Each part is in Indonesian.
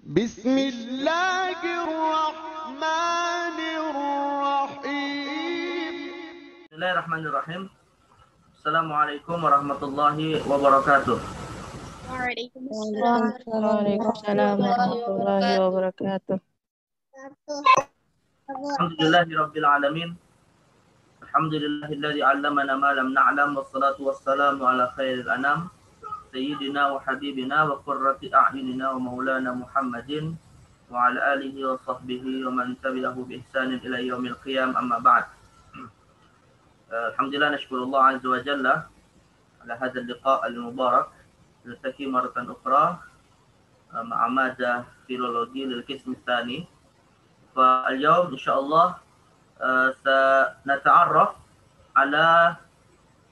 بسم الله الرحمن الرحيم. Bismillahirrahmanirrahim. Assalamualaikum warahmatullahi wabarakatuh. Waalaikumsalam warahmatullahi wabarakatuh. Alhamdulillahirabbil alamin. Alhamdulillahilladzi 'allamana ma lam na'lam wassalatu wassalamu ala khairil anam sayyidina wa habibina wa qurrati a'yunina wa maulana Muhammadin wa ala alihi wa sahbihi wa man tabi'ahu bi ihsanin ila yaumil qiyam amma ba'd. Alhamdulillah nashkurullah azza wa jalla ala hadha al-liqa' al-mubarak نلتقي مرة أخرى مع مادة فيلولوجي للقسم الثاني. فاليوم إن شاء الله سنتعرف على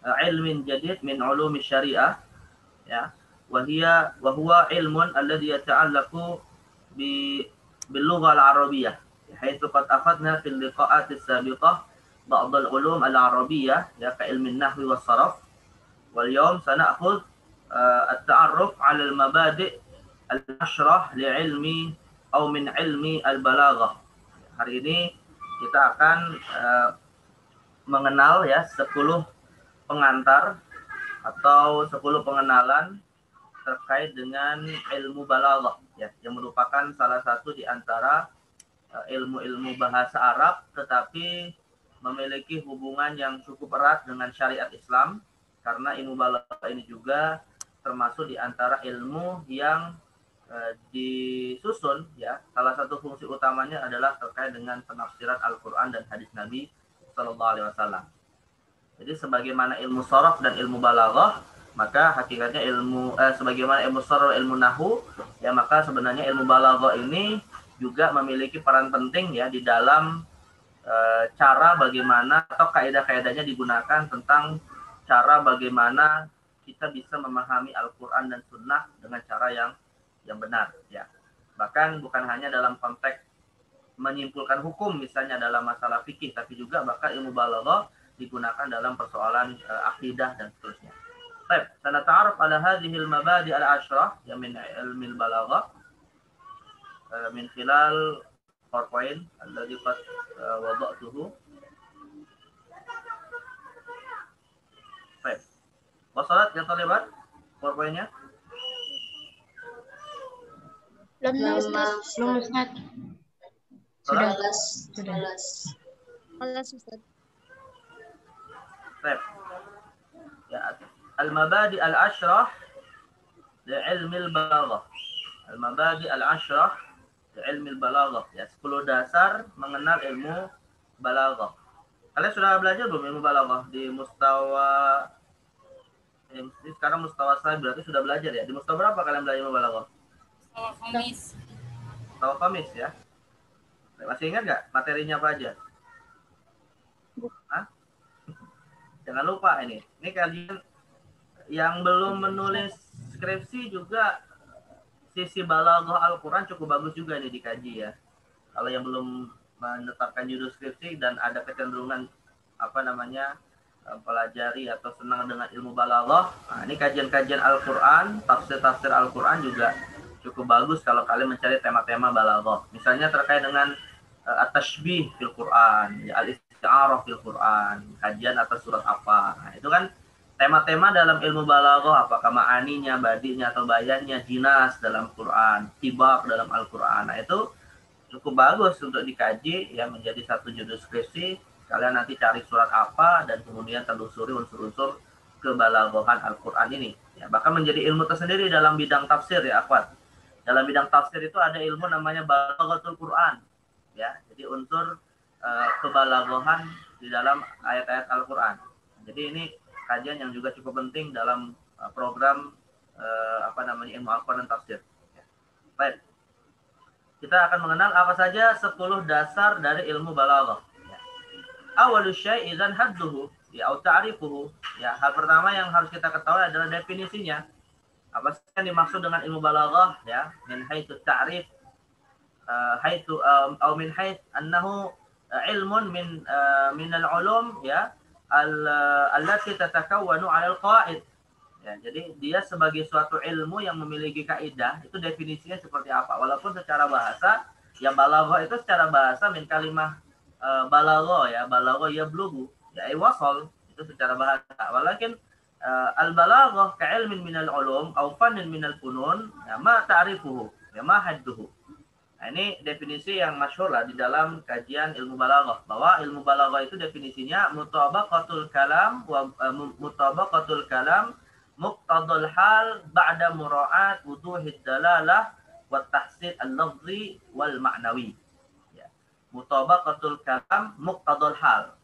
علم جديد من علوم الشريعة، وهو علم الذي يتعلق باللغة العربية، حيث قد أخذنا في اللقاءات السابقة بعض العلوم العربية كعلم النحو والصرف. واليوم سنأخذ التعرف على المبادئ العشرة لعلم أو من علم البلاغة. Hari ini kita akan mengenal 10 pengantar atau 10 pengenalan terkait dengan ilmu balaghah yang merupakan salah satu di antara ilmu-ilmu bahasa Arab, tetapi memiliki hubungan yang cukup erat dengan syariat Islam, karena ilmu balaghah ini juga termasuk di antara ilmu yang disusun, salah satu fungsi utamanya adalah terkait dengan penafsiran Al-Quran dan hadis Nabi Sallallahu Alaihi Wasallam. Jadi sebagaimana ilmu sharaf dan ilmu balaghah, maka hakikatnya sebagaimana ilmu sharaf, ilmu nahwu, maka sebenarnya ilmu balaghah ini juga memiliki peran penting di dalam cara bagaimana atau kaidah-kaidahnya digunakan tentang cara bagaimana kita bisa memahami Al-Quran dan Sunnah dengan cara yang benar. Bahkan bukan hanya dalam konteks menyimpulkan hukum, misalnya dalam masalah fikih, tapi juga bahkan ilmu balaghah digunakan dalam persoalan akidah dan seterusnya. Baik, sanata'aruf ala hadhihi al-mabadi' al-'ashrah min ilmi al-balaghah min khilal PowerPoint alladhi qad wada'tuhu. Baik. Wasalat ya talibat PowerPoint-nya? Belum Ustaz. Sudah. Baik. Al-mabadi al-'ashrah li 'ilmi al-balaghah. Al-mabadi al-'ashrah li 'ilmi al-balaghah. 10 dasar mengenal ilmu balaghah. Kalian sudah belajar belum ilmu balaghah di mustawa ini? Sekarang mustawa saya berarti sudah belajar ya. Di mustawa berapa kalian belajar ilmu balaghah? Mustawa Khamis. Mustawa Khamis ya. Masih ingat nggak materinya apa aja? Hah? Jangan lupa ini. Ini kalian yang belum menulis skripsi juga sisi balaghah Al-Quran cukup bagus juga nih dikaji ya. Kalau yang belum menetapkan judul skripsi dan ada kecenderungan pelajari atau senang dengan ilmu balaghah, ini kajian-kajian Al-Quran, tafsir-tafsir Al-Quran juga cukup bagus kalau kalian mencari tema-tema balaghah. Misalnya terkait dengan at-tashbih fil Quran, al-isti'arah fil Quran, kajian atas surat apa. Nah, itu kan tema-tema dalam ilmu balaghah, apakah ma'aninya, badinya atau bayannya, jinas dalam Quran, tibaq dalam Al-Quran. Nah, itu cukup bagus untuk dikaji menjadi satu judul skripsi. Kalian nanti cari surat apa dan kemudian telusuri unsur-unsur kebalaghahan Al-Quran ini. Bahkan menjadi ilmu tersendiri dalam bidang tafsir ya, akhwat. Dalam bidang tafsir itu ada ilmu namanya balaghatul Quran. Jadi unsur kebalaghahan di dalam ayat-ayat Al-Quran. Jadi ini kajian yang juga cukup penting dalam program ilmu Al-Quran dan tafsir. Baik. Kita akan mengenal apa saja 10 dasar dari ilmu balaghah. Awwalu syai' idzan hadduhu atau ta'rifuhu. Hal pertama yang harus kita ketahui adalah definisinya. Apa sih yang dimaksud dengan ilmu balaghah min haitsu ta'rif atau min haits annahu ilmun min al-ulum allati tatakawwanu 'ala al-qa'id. Ya, jadi dia sebagai suatu ilmu yang memiliki kaidah, itu definisinya seperti apa. Walaupun secara bahasa, ya balaghah itu secara bahasa min kalimah balaghah ya, balaghah ya blughu, ya wasal itu secara bahasa. Walakin al-balaghah ka'ilmin minal ulum aw fannin minal funun, ya ma ta'rifuhu, ya ma hadduhu. Nah, ini definisi yang masyhur lah di dalam kajian ilmu balaghah, bahwa ilmu balaghah itu definisinya mutabaqatul kalam wa mutabaqatul kalam muqtadal hal ba'da mura'at wuduhid dalalah wa tahsin al-lafzi wal ma'nawi. Ya. Mutabaqatul kalam muqtadal hal.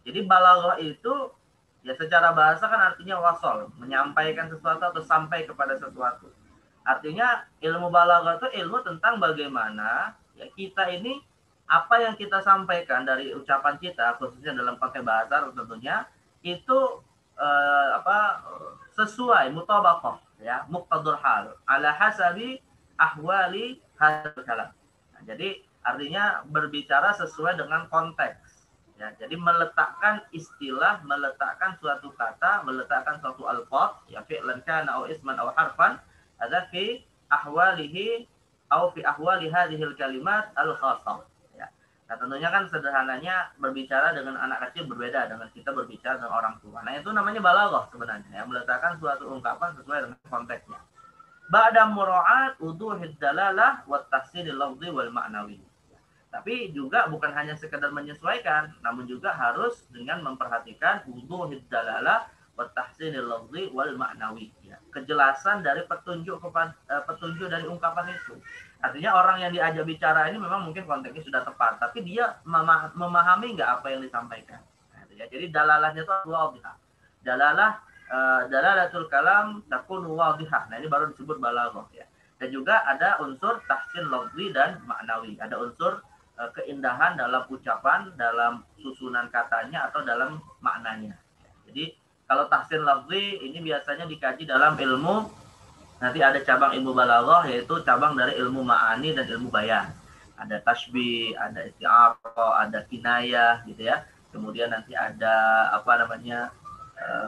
Jadi balaghah itu ya secara bahasa kan artinya wasol, menyampaikan sesuatu atau sampai kepada sesuatu. Artinya ilmu balaghah itu ilmu tentang bagaimana ya kita ini apa yang kita sampaikan dari ucapan kita, khususnya dalam konteks bahasa tentunya itu sesuai mutabaqah ya, muqtadul hal ala hasabi ahwali hadzal kalam. Nah, jadi artinya berbicara sesuai dengan konteks ya. Jadi meletakkan istilah, meletakkan suatu kata, meletakkan suatu alfaz ya, fi'lan kana au isman au harfan ada fi ahwalihi atau fi ahwali hadhil kalimat al-khassah ya. Nah, tentunya kan sederhananya berbicara dengan anak kecil berbeda dengan kita berbicara dengan orang tua. Nah, itu namanya balaghah sebenarnya, ya, meletakkan suatu ungkapan sesuai dengan konteksnya. Ba'da mura'at wuduhid dalalah wa tahsinil lafzi wal ma'nawi. Tapi juga bukan hanya sekedar menyesuaikan, namun juga harus dengan memperhatikan wuduhid dalalah tahsinil lafzi wal ma'nawi ya. Kejelasan dari petunjuk dari ungkapan itu. Artinya orang yang diajak bicara ini memang mungkin konteksnya sudah tepat, tapi dia memahami nggak apa yang disampaikan. Nah, ya. Jadi dalalahnya itu wadhihah. Dalalatul kalam takunu wadhihah. Nah, ini baru disebut balaghah ya. Dan juga ada unsur tahsin lafzi dan ma'nawi. Ada unsur keindahan dalam ucapan, dalam susunan katanya atau dalam maknanya. Jadi kalau tahsin lafzi ini biasanya dikaji dalam ilmu, nanti ada cabang ilmu balaghah yaitu cabang dari ilmu ma'ani dan ilmu bayan. Ada tasbih, ada isti'arah, ada kinayah gitu ya. Kemudian nanti ada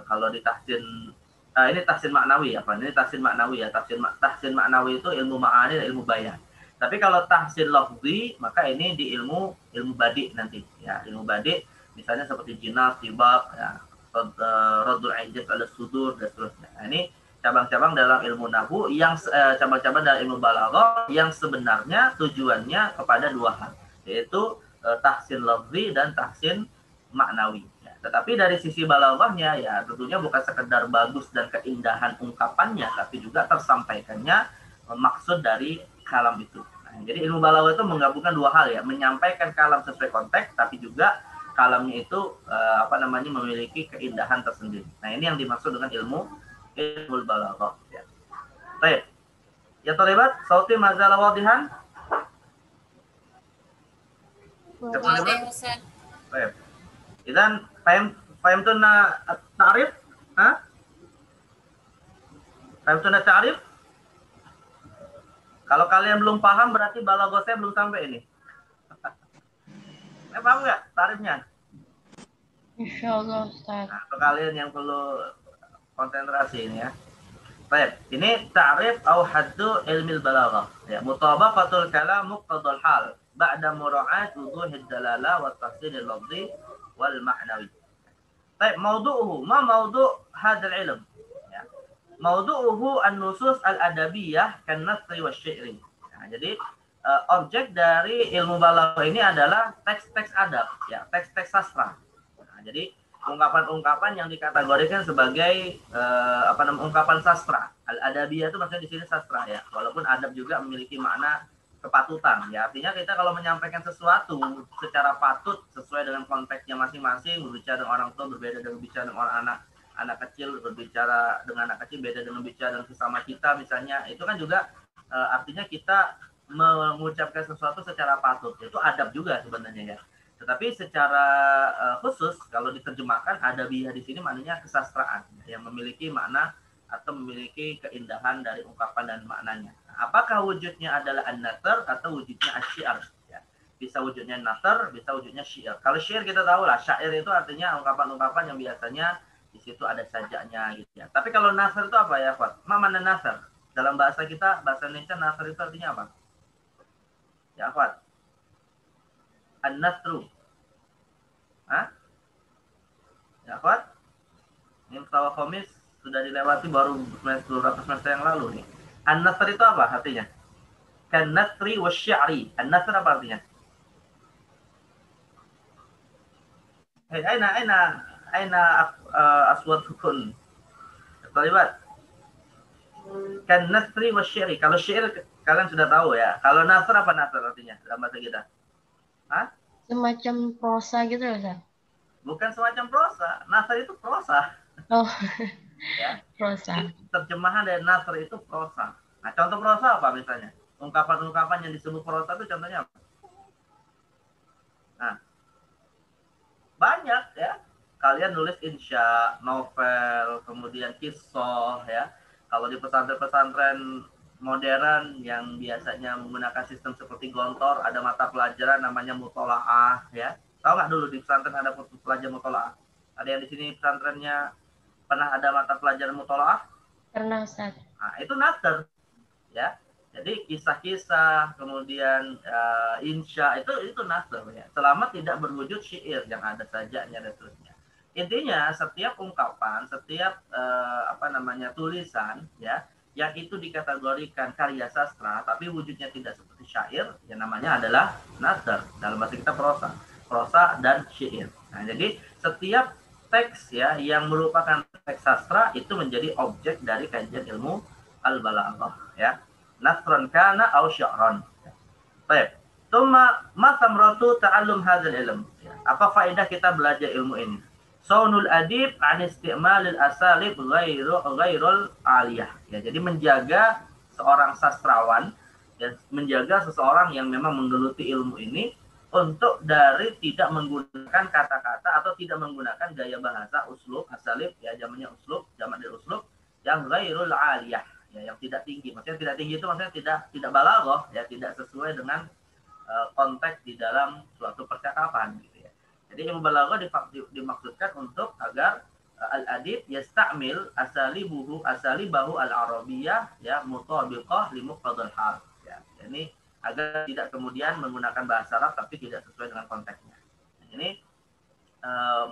kalau di tahsin ini tahsin maknawi apa? Ini tahsin maknawi ya. Tahsin maknawi itu ilmu ma'ani dan ilmu bayan. Tapi kalau tahsin lafzi maka ini di ilmu badi nanti ya. Ilmu badi misalnya seperti jinas, tibak ya. Radul ijaz ala sudur dan seterusnya. Nah, ini cabang-cabang dalam ilmu nahwu yang cabang-cabang dalam ilmu balaghah yang sebenarnya tujuannya kepada dua hal, yaitu tahsin lafzi dan tahsin maknawi. Ya. Tetapi dari sisi balaghahnya ya tentunya bukan sekedar bagus dan keindahan ungkapannya, tapi juga tersampaikannya maksud dari kalam itu. Nah, jadi ilmu balaghah itu menggabungkan dua hal ya, menyampaikan kalam sesuai konteks, tapi juga kalamnya itu memiliki keindahan tersendiri. Nah, ini yang dimaksud dengan ilmu balaghah ya. Baik. Ya talibat, sauti mazala wadihan? Baik. Idan fahimtuna ta'rif? Ha? Fahimtuna ta'rif? Kalau kalian belum paham berarti balaghah saya belum sampai ini. Paham nggak tarifnya? Insyaallah Ustaz. Nah, untuk kalian yang perlu konsentrasi ini ya. Baik, ini ta'rif atau haddu ilmil balaghah. Ya, mutabaqatul kalam muqtadal hal ba'da mura'at wuduhid dalalah wa tahsinil lafzi wal ma'nawi. Baik, mawdu'uhu, ma mawdu' hadzal ilm? Ya. Mawdu'uhu an-nusus al-adabiyyah kan-nathri wasy-syi'ri. Nah, jadi objek dari ilmu balaghah ini adalah teks-teks adab, ya, teks-teks sastra. Nah, jadi ungkapan-ungkapan yang dikategorikan sebagai ungkapan sastra. Al-adabiyah itu maksudnya di sini sastra ya. Walaupun adab juga memiliki makna kepatutan. Ya, artinya kita kalau menyampaikan sesuatu secara patut sesuai dengan konteksnya masing-masing, berbicara dengan orang tua berbeda dengan berbicara dengan orang anak kecil, berbicara dengan anak kecil beda dengan bicara dengan sesama kita misalnya. Itu kan juga artinya kita mengucapkan sesuatu secara patut, itu adab juga sebenarnya ya. Tetapi secara khusus kalau diterjemahkan adabiyah di sini maknanya kesastraan yang memiliki makna atau memiliki keindahan dari ungkapan dan maknanya. Nah, apakah wujudnya adalah an-nathar atau wujudnya asy-syi'r? Ya. Bisa wujudnya nathar, bisa wujudnya syair. Kalau syair kita tahu lah, syair itu artinya ungkapan-ungkapan yang biasanya di situ ada sajaknya gitu ya. Tapi kalau nasr itu apa ya, Pak? Mana nasr? Dalam bahasa kita, bahasa Indonesia, nasr itu artinya apa? Ya, Pak. An-nasru. Hah? Ya, Pak. Ini Mustawa Khomis sudah dilewati baru beberapa semester yang lalu nih. An-nasr itu apa artinya? Kan-nasri wasy-sya'ri. An-nasr apa artinya? Aina aswatukum. Talibat. Kan-nasri wasy-sya'ri. Kalau syair kalian sudah tahu ya. Kalau nasr apa nasr artinya dalam bahasa kita? Hah? Semacam prosa gitu ya, Ustaz? Bukan semacam prosa. Nasr itu prosa. Oh, Ya. prosa. Terjemahan dari nasr itu prosa. Nah, contoh prosa apa misalnya? Ungkapan-ungkapan yang disebut prosa itu contohnya apa? Nah, banyak ya. Kalian nulis insya, novel, kemudian kisah ya. Kalau di pesantren-pesantren modern yang biasanya menggunakan sistem seperti gontor, ada mata pelajaran namanya mutolaah ya. Tahu nggak dulu di pesantren ada pelajaran mutolaah? Ada yang di sini pesantrennya pernah ada mata pelajaran mutolaah? Pernah, Ustaz. Nah, itu nasr ya. Jadi kisah-kisah, kemudian insya itu nasr ya. Selama tidak berwujud syair yang ada sajaknya dan seterusnya. Intinya setiap ungkapan, setiap tulisan ya yang itu dikategorikan karya sastra tapi wujudnya tidak seperti syair, yang namanya adalah nasr. Dalam bahasa kita prosa dan syair. Nah, jadi setiap teks ya yang merupakan teks sastra itu menjadi objek dari kajian ilmu al-balaghah ya. Nasran kana aw sya'ran. Baik. Tsumma ma thamratu ta'allum hadzal ilm. Apa faedah kita belajar ilmu ini? Saunul adib an isti'malil asalib ghairul aliyah. Ya, jadi menjaga seorang sastrawan dan menjaga seseorang yang memang menggeluti ilmu ini untuk dari tidak menggunakan kata-kata atau tidak menggunakan gaya bahasa uslub asalib ya, jamaknya uslub, jamak dari uslub yang ghairul aliyah. Ya, yang tidak tinggi. Maksudnya tidak tinggi itu maksudnya tidak balaghah ya, tidak sesuai dengan konteks di dalam suatu percakapan gitu ya. Jadi ilmu balaghah dimaksudkan untuk agar al-adib yasta'mil asalibahu al-arabiyyah ya mutabiqah li muqtadal hal ya. Ini agar tidak kemudian menggunakan bahasa Arab tapi tidak sesuai dengan konteksnya. Ini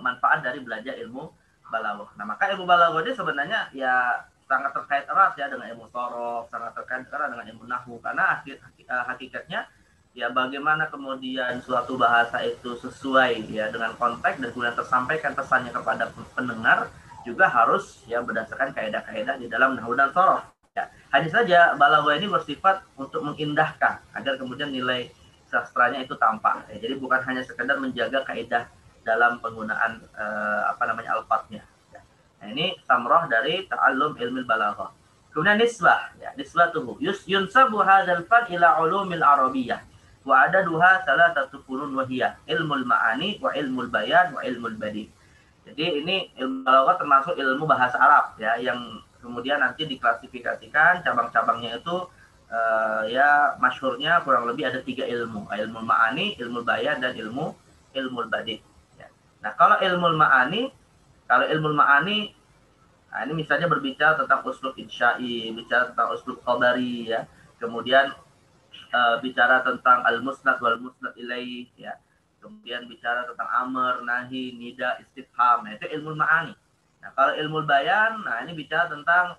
manfaat dari belajar ilmu balaghah. Nah, maka ilmu balaghah ini sebenarnya ya sangat terkait erat ya dengan ilmu sorof, sangat terkait erat dengan ilmu nahwu, karena hakikatnya ya bagaimana kemudian suatu bahasa itu sesuai ya dengan konteks dan kemudian tersampaikan pesannya kepada pendengar juga harus ya berdasarkan kaidah-kaidah di dalam nahwu dan sorof. Ya, hanya saja balaghah ini bersifat untuk mengindahkan agar kemudian nilai sastranya itu tampak. Ya, jadi bukan hanya sekedar menjaga kaidah dalam penggunaan alfaznya. Nah, ini samrah dari ta'allum ilmu balaghah. Kemudian nisbah, ya, nisbatuhu. Yunsabu hadzal fan ila ulumil arabiyyah. Wa adaduha salasatu funun wa hiya ilmul ma'ani wa ilmul bayan wa ilmul badi. Jadi ini ilmu balaghah termasuk ilmu bahasa Arab ya, yang kemudian nanti diklasifikasikan cabang-cabangnya itu ya masyhurnya kurang lebih ada 3 ilmu. Ilmu ma'ani, ilmu bayan dan ilmul badi. Ya. Nah, kalau ilmu ma'ani, nah ini misalnya berbicara tentang uslub insya'i, bicara tentang uslub khabari ya, kemudian bicara tentang al-musnad wal musnad ilaih ya, kemudian bicara tentang amr, nahi, nida, istifham, nah, itu ilmu ma'ani. Nah, kalau ilmu bayan, nah ini bicara tentang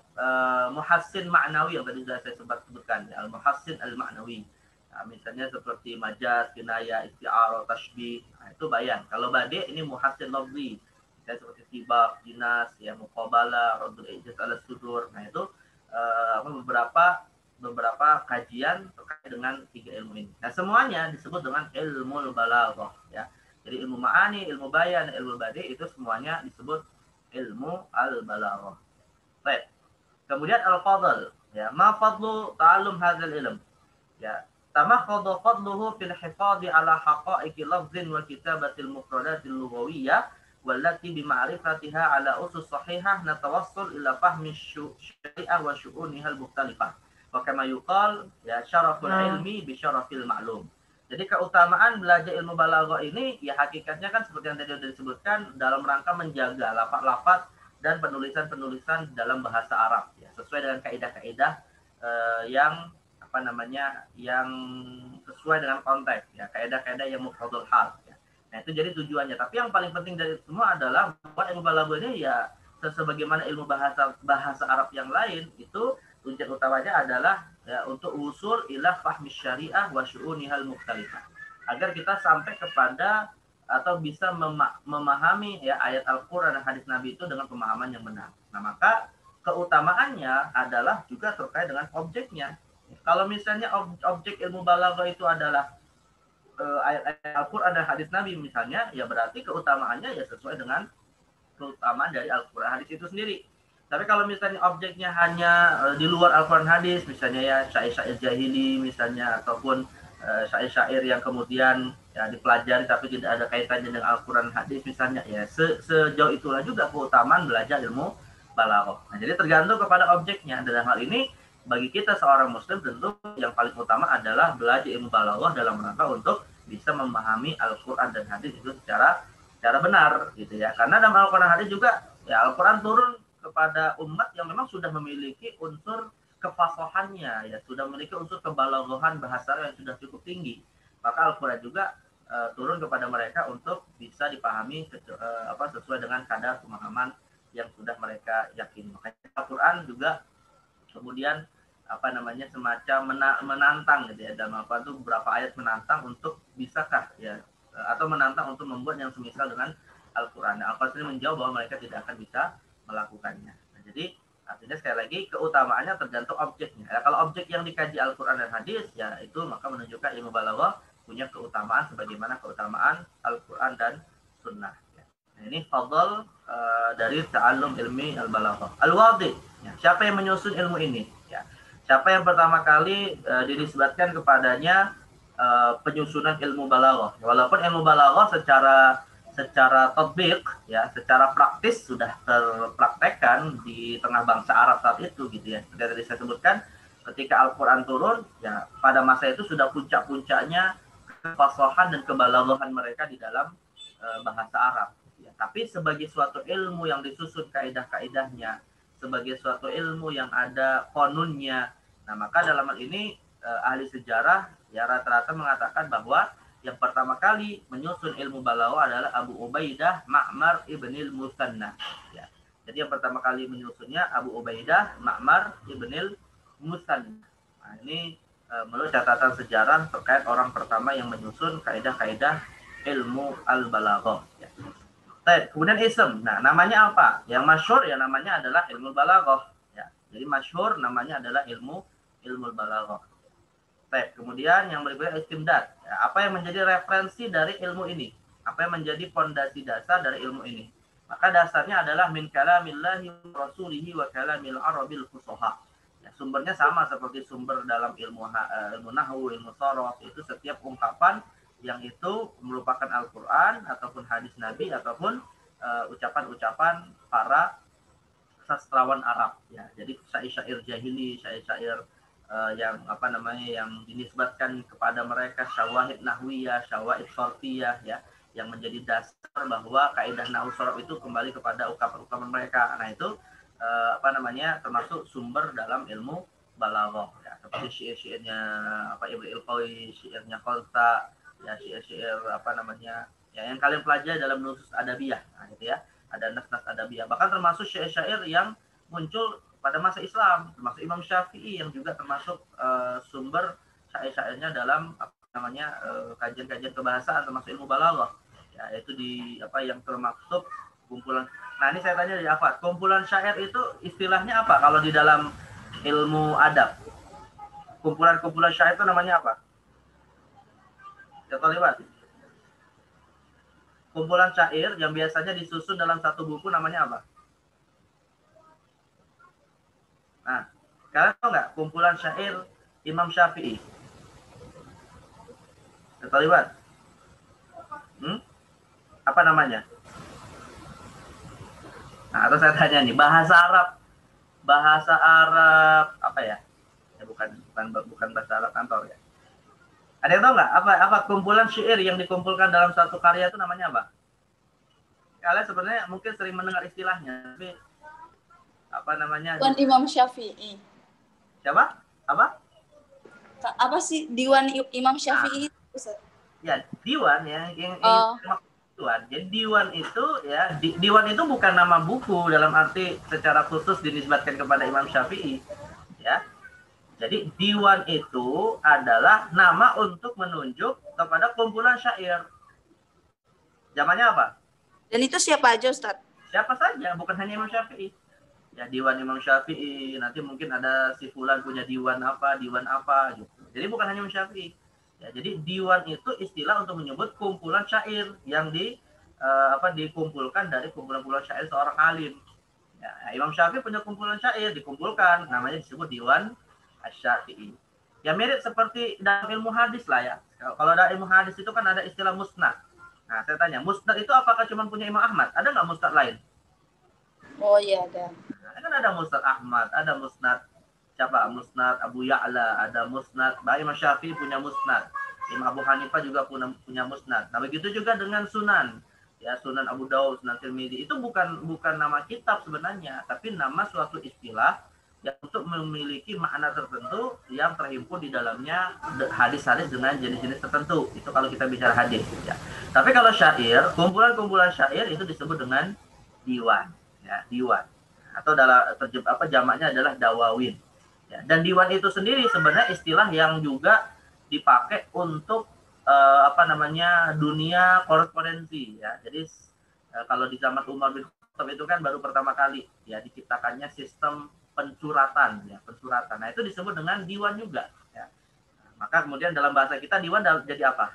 muhassin ma'nawi yang tadi sudah saya sebutkan ya, al-muhassin al-ma'nawi. Nah, misalnya seperti majaz, kinayah, isti'arah, tashbih, nah itu bayan. Kalau badi ini muhassin lafzi. Seperti tibak, jinas, ya muqabalah, radul ijaz ala sudur. Nah, itu beberapa kajian terkait dengan 3 ilmu ini. Nah, semuanya disebut dengan ilmu balaghah ya. Jadi ilmu ma'ani, ilmu bayan, ilmu badi itu semuanya disebut ilmu al-balaghah. Baik. Kemudian al-fadl ya, ma fadlu ta'allum hadzal ilm. Ya, tamakhadhu fadluhu fil hifadhi ala haqa'iqi lafzin wa kitabatil mufradatil lughawiyyah wallati bima'rifatiha ala usus sahihah natawassul ila fahmi syari'ah wa syu'uniha al-mukhtalifah. Wa kama yuqal ya syaraful ilmi bi syarafil ma'lum. Jadi keutamaan belajar ilmu balaghah ini ya hakikatnya kan seperti yang tadi sudah disebutkan dalam rangka menjaga lafaz-lafaz dan penulisan-penulisan dalam bahasa Arab ya, sesuai dengan kaidah-kaidah yang apa namanya yang sesuai dengan konteks ya, kaidah-kaidah yang muqtadul hal ya. Nah itu jadi tujuannya. Tapi yang paling penting dari semua adalah bahwa ilmu balaghah ini ya sebagaimana ilmu bahasa Arab yang lain itu tujuan utamanya adalah ya, untuk usul ila fahmi syariah wa syu'unihal mukhtalifah, agar kita sampai kepada atau bisa memahami ya ayat Al-Quran dan hadis Nabi itu dengan pemahaman yang benar. Nah maka keutamaannya adalah juga terkait dengan objeknya. Kalau misalnya objek ilmu balaghah itu adalah ayat Al-Quran dan hadis Nabi misalnya, ya berarti keutamaannya ya sesuai dengan keutamaan dari Al-Quran hadis itu sendiri. Tapi kalau misalnya objeknya hanya di luar Al-Quran hadis, misalnya ya syair-syair jahili misalnya, ataupun syair-syair yang kemudian ya dipelajari tapi tidak ada kaitannya dengan Al-Quran hadis misalnya, ya sejauh itulah juga keutamaan belajar ilmu balaghah. Nah, jadi tergantung kepada objeknya. Dalam hal ini bagi kita seorang muslim tentu yang paling utama adalah belajar ilmu balaghah dalam rangka untuk bisa memahami Al-Quran dan hadis itu secara benar gitu ya. Karena dalam Al-Quran hadis juga ya Al-Quran turun kepada umat yang memang sudah memiliki unsur kefasahannya, ya sudah memiliki unsur kebalaghahan bahasa yang sudah cukup tinggi. Maka Al-Quran juga turun kepada mereka untuk bisa dipahami sesuai dengan kadar pemahaman yang sudah mereka yakini. Makanya Al-Quran juga kemudian semacam menantang gitu ya, dalam apa itu beberapa ayat menantang untuk bisakah ya atau menantang untuk membuat yang semisal dengan Al-Quran. Nah, Al-Quran sendiri menjawab bahwa mereka tidak akan bisa melakukannya. Nah, jadi artinya sekali lagi keutamaannya tergantung objeknya. Ya, kalau objek yang dikaji Al-Quran dan hadis ya itu maka menunjukkan ilmu balaghah punya keutamaan sebagaimana keutamaan Al-Quran dan Sunnah. Ya. Nah, ini fadl dari ta'allum ilmi al-balaghah. Al-Wadi, ya, siapa yang menyusun ilmu ini? Ya. Siapa yang pertama kali dinisbatkan kepadanya penyusunan ilmu balaghah. Walaupun ilmu balaghah secara tatbiq ya, secara praktis sudah terpraktekkan di tengah bangsa Arab saat itu gitu ya. Seperti tadi saya sebutkan, ketika Al-Qur'an turun ya pada masa itu sudah puncak-puncaknya kefasahan dan kebalaghahan mereka di dalam bahasa Arab ya. Tapi sebagai suatu ilmu yang disusun kaidah-kaidahnya, sebagai suatu ilmu yang ada qanunnya. Nah, maka dalam hal ini ahli sejarah ya rata-rata mengatakan bahwa yang pertama kali menyusun ilmu balaghah adalah Abu Ubaidah Ma'mar ibnil Musanna. Ya. Jadi yang pertama kali menyusunnya Abu Ubaidah Ma'mar ibnil Musanna. Nah, ini menurut catatan sejarah terkait orang pertama yang menyusun kaidah-kaidah ilmu al-balaghah. Ya. Kemudian ism. Nah, namanya apa? Yang masyhur ya namanya adalah ilmu balaghah. Ya. Jadi masyhur namanya adalah ilmu balaghah. Kemudian yang berikutnya istimdad. Ya, apa yang menjadi referensi dari ilmu ini? Apa yang menjadi fondasi dasar dari ilmu ini? Maka dasarnya adalah min kalamillahi wa rasulihi wa kalamil arabil fusoha. Ya, sumbernya sama seperti sumber dalam ilmu nahwu, ilmu sharaf, itu setiap ungkapan yang itu merupakan Al-Quran ataupun hadis Nabi ataupun ucapan-ucapan para sastrawan Arab. Ya, jadi syair-syair jahili, syair-syair yang dinisbatkan kepada mereka syawahid nahwiyah, syawahid sarfiyah ya, yang menjadi dasar bahwa kaidah nahwu sharaf itu kembali kepada ungkapan-ungkapan mereka. Nah, itu termasuk sumber dalam ilmu balaghah ya, seperti syair-syairnya Ibnu Al-Qawi, syairnya Khalsa, ya syair-syair ya yang kalian pelajari dalam nusus adabiyah. Nah, gitu ya. Ada nas-nas adabiyah. Bahkan termasuk syair-syair yang muncul pada masa Islam, termasuk Imam Syafi'i yang juga termasuk sumber syair-syairnya dalam kajian-kajian kebahasaan termasuk ilmu balaghah. Ya, itu yang termasuk kumpulan. Nah, ini saya tanya dari Afat, kumpulan syair itu istilahnya apa kalau di dalam ilmu adab? Kumpulan-kumpulan syair itu namanya apa? Ya, lewat. Kumpulan syair yang biasanya disusun dalam satu buku namanya apa? Nah, kalian tahu nggak kumpulan syair Imam Syafi'i? Terlibat? Apa namanya? Nah, atau saya tanya nih, bahasa Arab apa ya? Ya bukan bahasa Arab kantor ya. Ada yang tahu nggak apa kumpulan syair yang dikumpulkan dalam satu karya itu namanya apa? Kalian sebenarnya mungkin sering mendengar istilahnya, tapi apa namanya? Diwan Imam Syafi'i. Siapa? Apa? Apa sih Diwan Imam Syafi'i? Ustaz? Ya, diwan ya, yang Oh. diwan. Jadi diwan itu ya, diwan itu bukan nama buku dalam arti secara khusus dinisbatkan kepada Imam Syafi'i, ya. Jadi diwan itu adalah nama untuk menunjuk kepada kumpulan syair. Zamannya apa? Dan itu siapa aja, Ustaz? Siapa saja, bukan hanya Imam Syafi'i. Ya, diwan Imam Syafi'i, nanti mungkin ada si fulan punya diwan apa gitu. Jadi bukan hanya Imam Syafi'i. Ya, jadi diwan itu istilah untuk menyebut kumpulan syair yang dikumpulkan dari kumpulan-kumpulan syair seorang alim. Ya, Imam Syafi'i punya kumpulan syair dikumpulkan, namanya disebut Diwan Asy-Syafi'i. Ya mirip seperti dalam ilmu hadis lah ya. Kalau dalam ilmu hadis itu kan ada istilah musnad. Nah, saya tanya, musnad itu apakah cuma punya Imam Ahmad? Ada nggak musnad lain? Oh iya ada. Nah, kan ada musnad Ahmad, ada musnad siapa? Musnad Abu Ya'la, ada musnad. Imam Syafi'i punya musnad. Imam Abu Hanifah juga punya musnad. Nah, begitu juga dengan sunan. Ya, Sunan Abu Daud, Sunan Tirmidzi itu bukan nama kitab sebenarnya, tapi nama suatu istilah yang untuk memiliki makna tertentu yang terhimpun di dalamnya hadis-hadis dengan jenis-jenis tertentu. Itu kalau kita bicara hadis ya. Tapi kalau syair, kumpulan-kumpulan syair itu disebut dengan diwan, ya, diwan. Atau jamaknya adalah dawawin. Ya, dan diwan itu sendiri sebenarnya istilah yang juga dipakai untuk dunia korespondensi ya. Jadi kalau di zaman Umar bin Khattab itu kan baru pertama kali ya diciptakannya sistem pencuratan. Nah, itu disebut dengan diwan juga ya. Nah, maka kemudian dalam bahasa kita diwan jadi apa?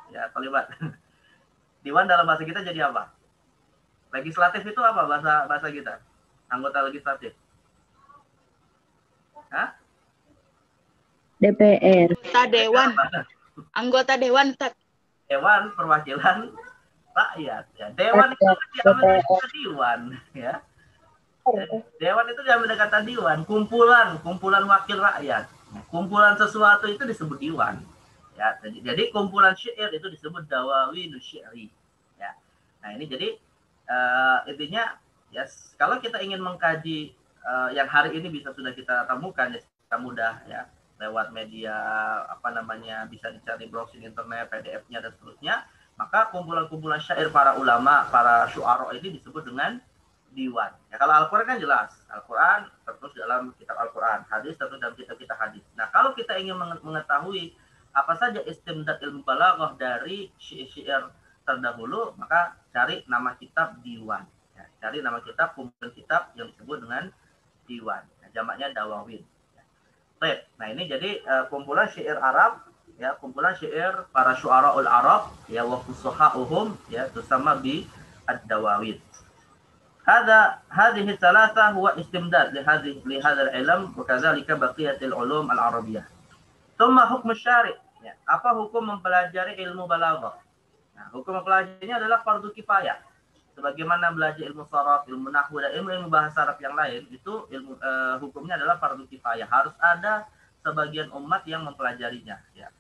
Ya, terlibat. Diwan dalam bahasa kita jadi apa? Legislatif itu apa bahasa kita? Anggota legislatif. Hah? DPR. Anggota dewan, Ustaz. Dewan Perwakilan Rakyat ya. Dewan itu diambil dari kata diwan ya. Dewan itu diambil dari kata diwan, kumpulan wakil rakyat. Kumpulan sesuatu itu disebut diwan. Ya, jadi kumpulan syair itu disebut dawawin syairi. Ya. Nah, ini jadi intinya ya kalau kita ingin mengkaji yang hari ini sudah kita temukan ya secara mudah ya lewat media bisa dicari browsing internet, PDF-nya dan seterusnya, maka kumpulan-kumpulan syair para ulama, para syu'ara ini disebut dengan diwan. Ya, kalau Al-Qur'an kan jelas, Al-Qur'an tertulis dalam kitab Al-Qur'an, hadis tertulis dalam kitab-kitab hadis. Nah, kalau kita ingin mengetahui apa saja istimdad ilmu balaghah dari syair terdahulu, maka cari nama kitab diwan. Ya, cari nama kitab kumpulan kitab yang disebut dengan diwan. Nah, jamaknya dawawin. Baik. Nah, ini jadi kumpulan syair Arab ya, kumpulan syair para syu'ara'ul Arab ya wa fusuha'uhum ya tusama bi ad-dawawin. Hadhihi thalatha huwa istimdad li hadha al-ilm wa kadzalika baqiyatul ulum al-arabiyyah. Thumma hukm syari' ya, apa hukum mempelajari ilmu balaghah? Nah, hukum mempelajarinya adalah fardu kifayah. Sebagaimana belajar ilmu sharaf, ilmu nahwu dan ilmu bahasa Arab yang lain, itu hukumnya adalah fardu kifayah. Harus ada sebagian umat yang mempelajarinya. Ya.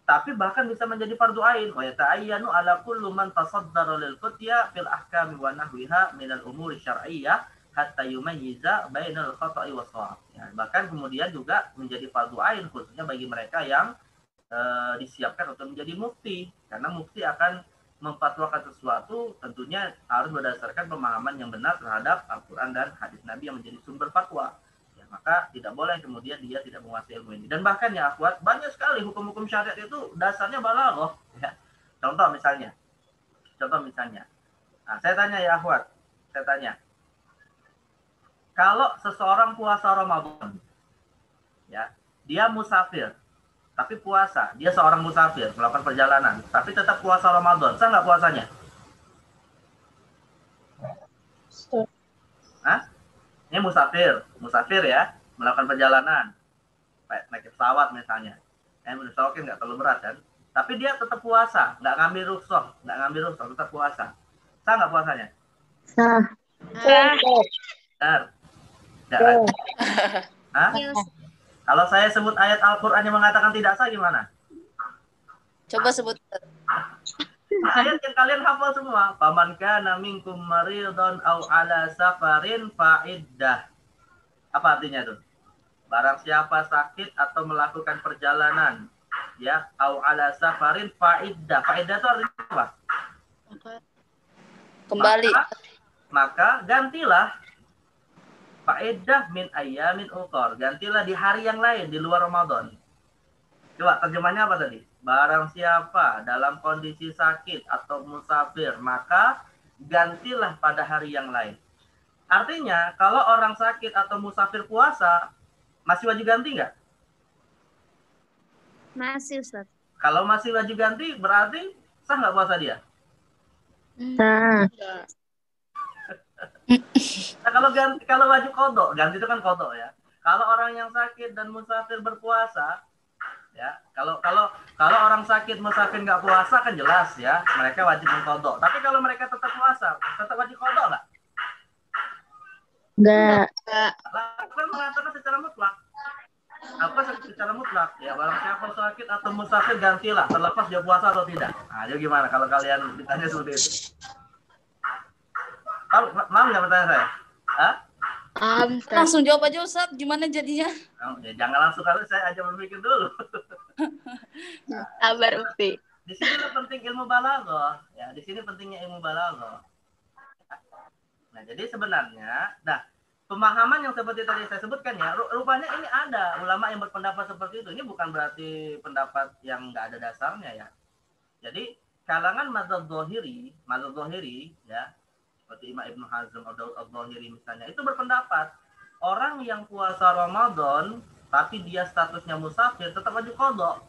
Tapi bahkan bisa menjadi fardu ain. Wa yata'ayyanu ala kullu man tasaddara lil qutya fil ahkam wa nahwiha min al umur syar'iyyah hatta yumayyiza bainal khata'i was shawab. Ya, bahkan kemudian juga menjadi fardu ain khususnya bagi mereka yang disiapkan untuk menjadi mufti, karena mufti akan memfatwakan sesuatu tentunya harus berdasarkan pemahaman yang benar terhadap Al-Quran dan hadis Nabi yang menjadi sumber fatwa. Ya, maka tidak boleh kemudian dia tidak menguasai ilmu ini. Dan bahkan ya akhwat, banyak sekali hukum-hukum syariat itu dasarnya balaghah. Ya. Contoh misalnya. Nah, saya tanya ya akhwat, kalau seseorang puasa Ramadan, ya, dia musafir, tapi puasa, dia seorang musafir melakukan perjalanan, tapi tetap puasa Ramadan, sah nggak puasanya? Hah? Ini musafir ya, melakukan perjalanan, naik pesawat misalnya, pesawat nggak terlalu berat kan, tapi dia tetap puasa, nggak ngambil rukhsah, tetap puasa, sah nggak puasanya? Sah. Benar. Nggak. Hah? Kalau saya sebut ayat Al-Quran yang mengatakan tidak sah gimana? Coba sebut. Ayat yang kalian hafal semua. Faman kana minkum maridun aw ala safarin fa'iddah. Apa artinya tuh? Barang siapa sakit atau melakukan perjalanan, ya, aw ala safarin fa'iddah. Fa'iddah itu artinya apa? Kembali. Maka gantilah fa'iddah min ayyamin ukhar. Gantilah di hari yang lain di luar Ramadan. Coba terjemahnya apa tadi? Barang siapa dalam kondisi sakit atau musafir, maka gantilah pada hari yang lain. Artinya, kalau orang sakit atau musafir puasa, masih wajib ganti nggak? Masih, Ustaz. Kalau masih wajib ganti, berarti sah nggak puasa dia? Nah, Nah, kalau wajib kodok, ganti itu kan kodok ya. Kalau orang yang sakit dan musafir berpuasa, ya, kalau orang sakit musafir nggak puasa kan jelas ya, mereka wajib mengkodok. Tapi kalau mereka tetap puasa, tetap wajib kodok nggak? enggak. Kan mengatakan secara mutlak. Apa secara mutlak? Ya, barang siapa sakit atau musafir gantilah, terlepas dia puasa atau tidak. Nah, jadi gimana kalau kalian ditanya seperti itu? Mau nggak pertanyaan saya? Hah? Langsung jawab aja Ustaz, gimana jadinya? Ya, jangan langsung, kalau saya aja berpikir dulu. Sabar, Ukti. Di sini penting ilmu balaghah, ya. Di sini pentingnya ilmu balaghah. Nah, jadi sebenarnya, pemahaman yang seperti tadi saya sebutkan ya, rupanya ini ada ulama yang berpendapat seperti itu. Ini bukan berarti pendapat yang nggak ada dasarnya ya. Jadi kalangan mazhab Zahiri, ya, seperti Imam Ibnu Hazm atau Al-Zahiri misalnya, itu berpendapat orang yang puasa Ramadan tapi dia statusnya musafir tetap wajib qada.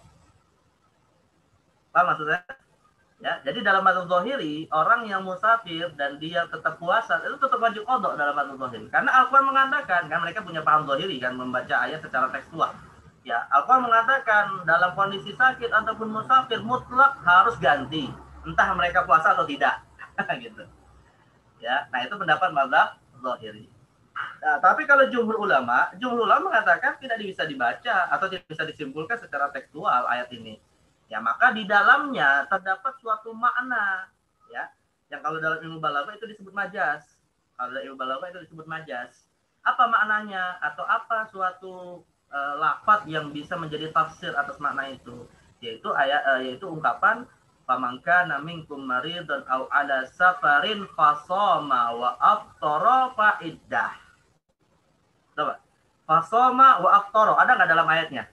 Paham maksudnya? Ya, jadi dalam mazhab Zahiri, orang yang musafir dan dia tetap puasa itu tetap wajib qada dalam mazhab Zahiri. Karena Al-Qur'an mengatakan, kan mereka punya paham Zahiri kan, membaca ayat secara tekstual. Ya, Al-Qur'an mengatakan dalam kondisi sakit ataupun musafir mutlak harus ganti, entah mereka puasa atau tidak. Gitu. Ya, nah itu pendapat mazhab Zahiri. Nah, tapi kalau jumhur ulama mengatakan tidak bisa dibaca atau tidak bisa disimpulkan secara tekstual ayat ini. Ya, maka di dalamnya terdapat suatu makna, ya, yang kalau dalam ilmu balaghah itu disebut majaz. Kalau dalam ilmu balaghah itu disebut majaz. Apa maknanya atau apa suatu lafaz yang bisa menjadi tafsir atas makna itu? Yaitu ungkapan faman kana minkum maridun aw ala safarin fasoma wa aftara fa iddah. Coba. Fasoma wa aftara, ada nggak dalam ayatnya?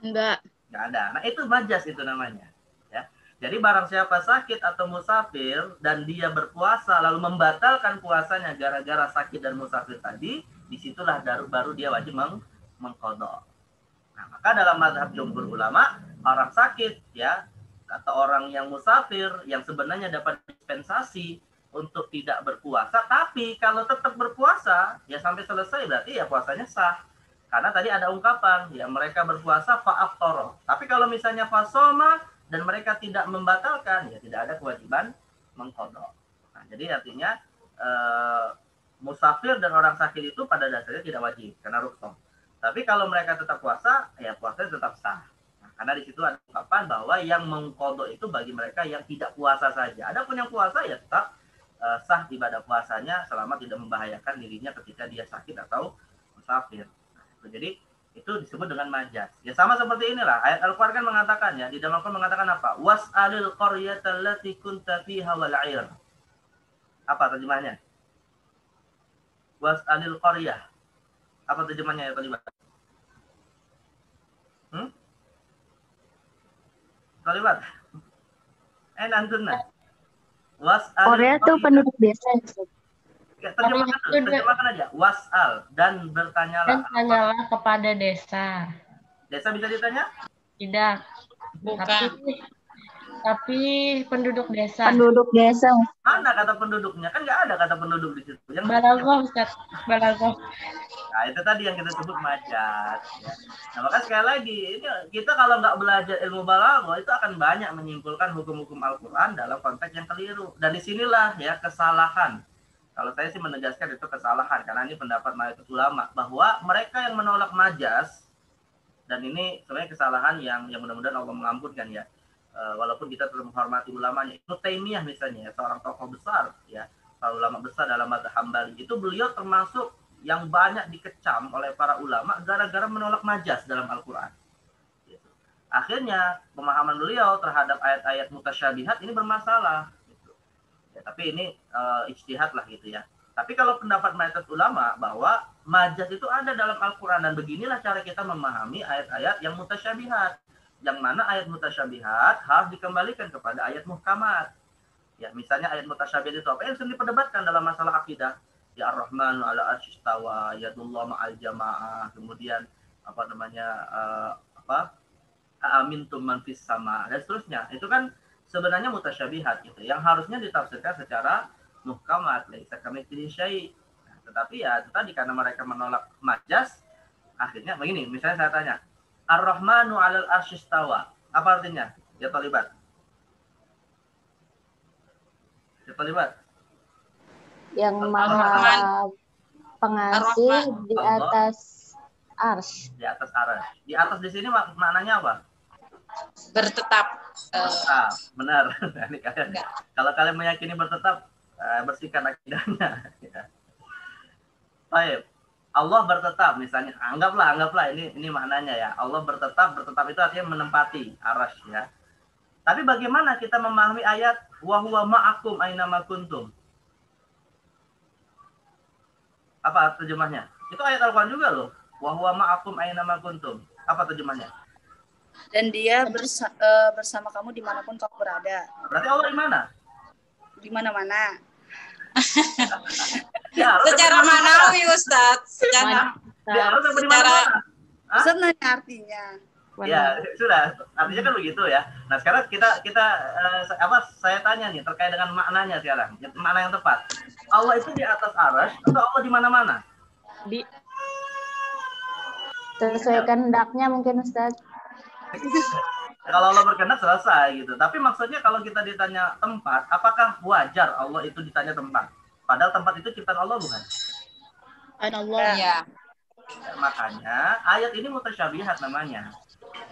Enggak. Nggak ada. Nah, itu majaz itu namanya. Ya. Jadi barang siapa sakit atau musafir dan dia berpuasa lalu membatalkan puasanya gara-gara sakit dan musafir tadi, disitulah baru dia wajib mengqadha. Nah, maka dalam mazhab jumhur ulama, orang sakit ya atau orang yang musafir yang sebenarnya dapat dispensasi untuk tidak berpuasa, tapi kalau tetap berpuasa ya sampai selesai berarti ya puasanya sah. Karena tadi ada ungkapan ya mereka berpuasa fa'aftara. Tapi kalau misalnya fasoma dan mereka tidak membatalkan ya tidak ada kewajiban mengqadha. Nah, jadi artinya musafir dan orang sakit itu pada dasarnya tidak wajib karena rukhsah. Tapi kalau mereka tetap puasa ya puasanya tetap sah. Karena di situ ada ungkapan bahwa yang mengqadha itu bagi mereka yang tidak puasa saja. Adapun yang puasa ya tetap sah ibadah puasanya selama tidak membahayakan dirinya ketika dia sakit atau musafir. Nah, jadi itu disebut dengan majaz. Ya sama seperti inilah ayat Al-Qur'an kan mengatakan ya, di dalam Al-Qur'an mengatakan apa? Was'alil qaryata allati kunta fiha wal 'ir. Apa terjemahnya? Was'alil qaryah. Apa terjemahnya ya tadi? Kalimat. Antunna. Korea tuh penduduk desa. Ya, terjemahkan aja. Was'al dan bertanyalah. Dan tanyalah kepada desa. Desa bisa ditanya? Tidak. Bukan. Tapi penduduk desa. Penduduk desa. Mana kata penduduknya? Kan nggak ada kata penduduk di situ. Yang Balaghah, Ustaz. Balaghah. Nah, itu tadi yang kita sebut majaz. Ya. Nah, maka sekali lagi, ini kita kalau nggak belajar ilmu balaghah itu akan banyak menyimpulkan hukum-hukum Al-Quran dalam konteks yang keliru. Dan disinilah ya kesalahan. Kalau saya sih menegaskan itu kesalahan, karena ini pendapat mayoritas ulama, bahwa mereka yang menolak majaz, dan ini sebenarnya kesalahan yang mudah-mudahan Allah mengampunkan ya. walaupun kita tetap menghormati ulamanya. Ibnu Taimiyah misalnya, seorang tokoh besar, ya, para ulama besar dalam mazhab Hambali, itu beliau termasuk yang banyak dikecam oleh para ulama gara-gara menolak majaz dalam Al-Quran. Gitu. Akhirnya pemahaman beliau terhadap ayat-ayat mutasyabihat ini bermasalah. Gitu. Ya, tapi ini ijtihad lah gitu ya. Tapi kalau pendapat mayoritas ulama bahwa majaz itu ada dalam Al-Quran dan beginilah cara kita memahami ayat-ayat yang mutasyabihat. Yang mana ayat mutasyabihat harus dikembalikan kepada ayat muhkamat. Ya, misalnya ayat mutasyabihat itu apa yang sering diperdebatkan dalam masalah akidah. Ya Ar-Rahmanu 'ala arsy istawa, yadullah ma'al jamaah, kemudian apa namanya amintum man fis sama dan seterusnya. Itu kan sebenarnya mutasyabihat gitu yang harusnya ditafsirkan secara muhkamat, laisa kamitslihi syai'. Nah, tetapi ya tadi karena mereka menolak majaz, akhirnya begini, misalnya saya tanya, Ar-Rahmanu 'alal arsy istawa, apa artinya? Ya talibat. Ya talibat. Yang maha pengasih di atas ars. Di atas arsy. Di atas di sini maknanya apa? Bertetap. Bertetap, benar. Kalau kalian meyakini bertetap, bersihkan akidahnya. Ya. Baik. Allah bertetap misalnya, anggaplah ini maknanya ya. Allah bertetap itu artinya menempati arsy ya. Tapi bagaimana kita memahami ayat wa huwa ma'akum aina ma kuntum? Apa terjemahnya? Itu ayat Al-Qur'an juga loh. Wa huwa ma'akum aina ma kuntum. Apa terjemahnya? Dan dia bersama kamu dimanapun kamu berada. Berarti Allah di mana? Di mana-mana. Ya, Secara manawi Ustadz. Secara Ustaz nanya artinya. Ya, sudah. Artinya kan begitu ya. Nah, sekarang kita saya tanya nih terkait dengan maknanya sekarang. Makna yang tepat. Allah itu di atas arsy atau Allah di mana-mana? Di Sesuai kehendaknya mungkin Ustaz. Kalau Allah berkehendak selesai gitu. Tapi maksudnya kalau kita ditanya tempat, apakah wajar Allah itu ditanya tempat? Padahal tempat itu ciptaan Allah bukan? Allah. ya. Makanya ayat ini mutasyabihat namanya.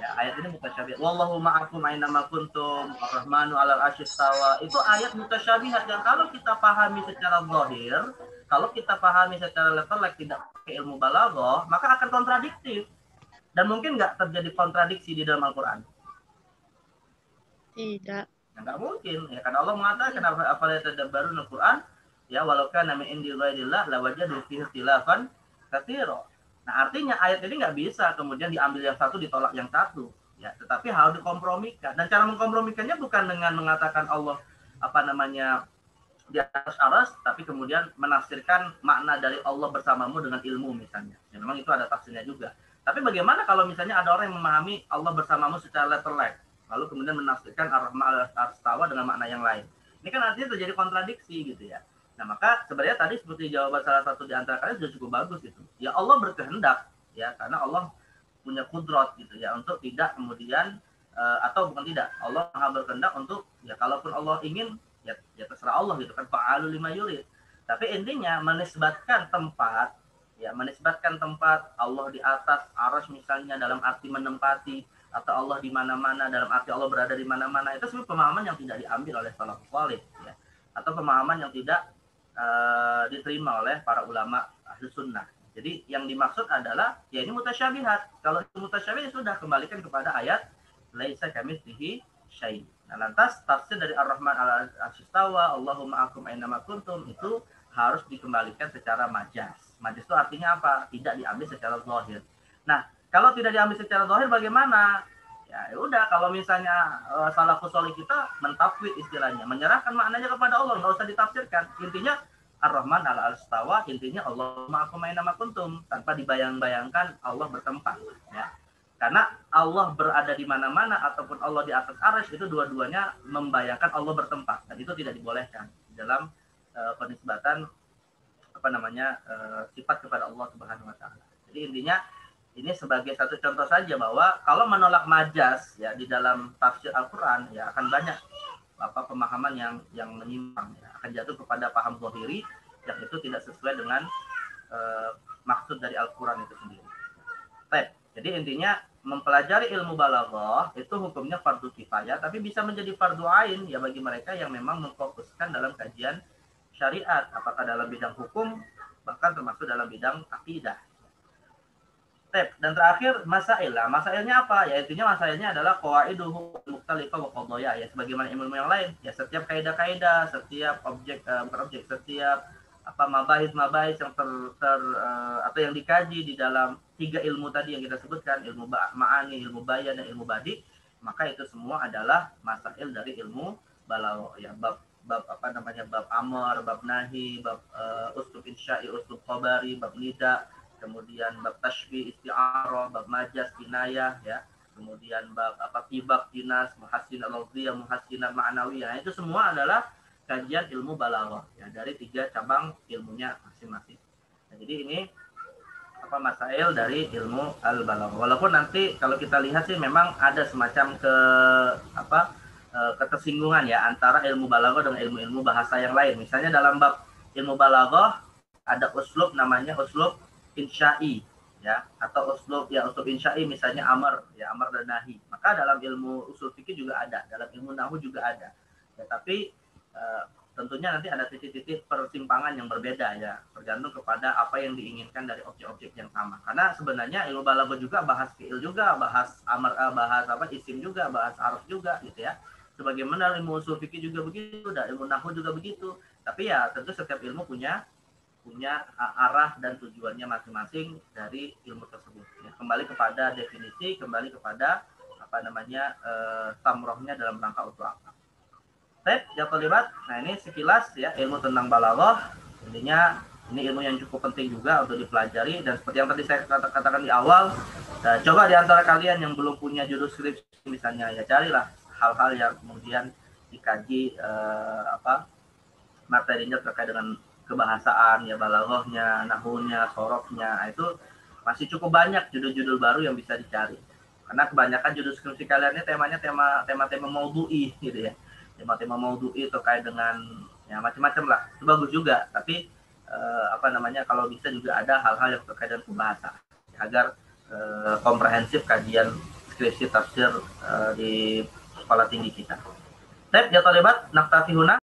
Ya, ayat ini mutasyabihat. Wallahu ma'akum aina ma kuntum, Ar-Rahmanu 'alal arsy istawa. Itu ayat mutasyabihat yang kalau kita pahami secara zahir, kalau kita pahami secara letter tidak pakai ilmu balaghah, maka akan kontradiktif. Dan mungkin nggak terjadi kontradiksi di dalam Al-Quran. Tidak. Ya, nggak mungkin. Ya, karena Allah mengatakan afala tadabbarun Al-Quran, ya walau kana min indi ghairillah lawajadu fihi ikhtilafan katsira. Nah, artinya ayat ini nggak bisa kemudian diambil yang satu ditolak yang satu. Ya, tetapi harus dikompromikan. Dan cara mengkompromikannya bukan dengan mengatakan Allah di atas arsy, tapi kemudian menafsirkan makna dari Allah bersamamu dengan ilmu misalnya. Ya, memang itu ada tafsirnya juga. Tapi bagaimana kalau misalnya ada orang yang memahami Allah bersamamu secara letterlek, lalu kemudian menafsirkan Ar-Rahman al-Istawa dengan makna yang lain. Ini kan artinya terjadi kontradiksi gitu ya. Nah, maka sebenarnya tadi seperti jawaban salah satu di antara kalian sudah cukup bagus itu. Ya Allah berkehendak ya, karena Allah punya kudrat gitu ya untuk tidak kemudian atau bukan tidak. Allah Maha berkehendak untuk ya kalaupun Allah ingin ya terserah Allah gitu kan, fa'alul lima yurid. Tapi intinya menisbatkan tempat Allah di atas arsy misalnya dalam arti menempati, atau Allah di mana-mana dalam arti Allah berada di mana-mana, itu sebenarnya pemahaman yang tidak diambil oleh salafus saleh ya, atau pemahaman yang tidak diterima oleh para ulama ahli sunnah. Jadi yang dimaksud adalah ya ini mutasyabihat. Kalau itu mutasyabihat sudah kembalikan kepada ayat laisa kamitslihi syai'. Nah, lantas tafsir dari Ar-Rahman 'alal arsy istawa, Allahumma akum aina ma kuntum itu harus dikembalikan secara majaz. Majaz itu artinya apa? Tidak diambil secara zahir. Nah, kalau tidak diambil secara zahir bagaimana? Ya udah, kalau misalnya salafus saleh kita mentafwid istilahnya, menyerahkan maknanya kepada Allah, nggak usah ditafsirkan. Intinya Ar-Rahman 'alal arsy istawa, intinya Allahumma akum aina ma kuntum, tanpa dibayang-bayangkan Allah bertempat ya. Karena Allah berada di mana-mana ataupun Allah di atas arsy itu dua-duanya membayangkan Allah bertempat, dan itu tidak dibolehkan dalam penisbatan sifat kepada Allah Subhanahu wa taala. Jadi intinya ini sebagai satu contoh saja bahwa kalau menolak majaz ya di dalam tafsir Al-Qur'an ya akan banyak pemahaman yang menyimpang ya, akan jatuh kepada paham zahiri yang itu tidak sesuai dengan maksud dari Al-Qur'an itu sendiri. Baik, jadi intinya mempelajari ilmu balaghah itu hukumnya fardu kifayah, tapi bisa menjadi fardu ain ya bagi mereka yang memang memfokuskan dalam kajian syariat, apakah dalam bidang hukum, bahkan termasuk dalam bidang akidah. Dan terakhir masail. Nah, masailnya apa? Ya intinya masailnya adalah qawaiduhu mukhtalifah wa qadaya, ya sebagaimana ilmu yang lain. Ya setiap kaidah-kaidah, setiap setiap mabahis yang atau yang dikaji di dalam 3 ilmu tadi yang kita sebutkan, ilmu ma'ani, ilmu bayan, dan ilmu badi, maka itu semua adalah masail dari ilmu balaghah. Ya bab bab amar, bab nahi, bab uslub insya'i, uslub khabari, bab nida, kemudian bab tashbih, isti'arah, bab majaz, kinayah, ya, kemudian bab tibak, jinas, muhassin al-lafziyah, muhassin al-ma'nawiyah. Nah, itu semua adalah kajian ilmu balaghah ya dari 3 cabang ilmunya masing-masing. Nah, jadi ini masail dari ilmu al-balaghah. Walaupun nanti kalau kita lihat sih memang ada semacam ketersinggungan ya antara ilmu balaghah dengan ilmu-ilmu bahasa yang lain. Misalnya dalam bab ilmu balaghah ada uslub namanya uslub insya'i ya, atau uslub insya'i misalnya amar dan nahi. Maka dalam ilmu usul fikih juga ada, dalam ilmu nahwu juga ada. Ya, tapi tentunya nanti ada titik-titik persimpangan yang berbeda ya, tergantung kepada apa yang diinginkan dari objek-objek yang sama. Karena sebenarnya ilmu balaghah juga bahas fi'il juga, bahas amar, bahas isim juga, bahas araf juga gitu ya. Sebagaimana ilmu usul fikih juga begitu, dan ilmu nahwu juga begitu. Tapi ya tentu setiap ilmu punya arah dan tujuannya masing-masing dari ilmu tersebut. Ya, kembali kepada definisi, kembali kepada samrohnya dalam rangka untuk apa. Ya terlibat. Nah ini sekilas ya ilmu tentang balaghah. Intinya ini ilmu yang cukup penting juga untuk dipelajari, dan seperti yang tadi saya katakan di awal, coba di antara kalian yang belum punya judul skripsi misalnya, ya carilah hal-hal yang kemudian dikaji materinya terkait dengan kebahasaan ya, balaghahnya, nahwunya, sorofnya. Itu masih cukup banyak judul-judul baru yang bisa dicari. Karena kebanyakan judul skripsi kalian ini temanya tema-tema maudhu'i gitu ya. Tema-tema maudhu'i terkait dengan ya macam-macam lah. Itu bagus juga, tapi kalau bisa juga ada hal-hal yang terkait dengan bahasa agar komprehensif kajian skripsi tafsir di sekolah tinggi kita. Ya terlibat naktafi huna.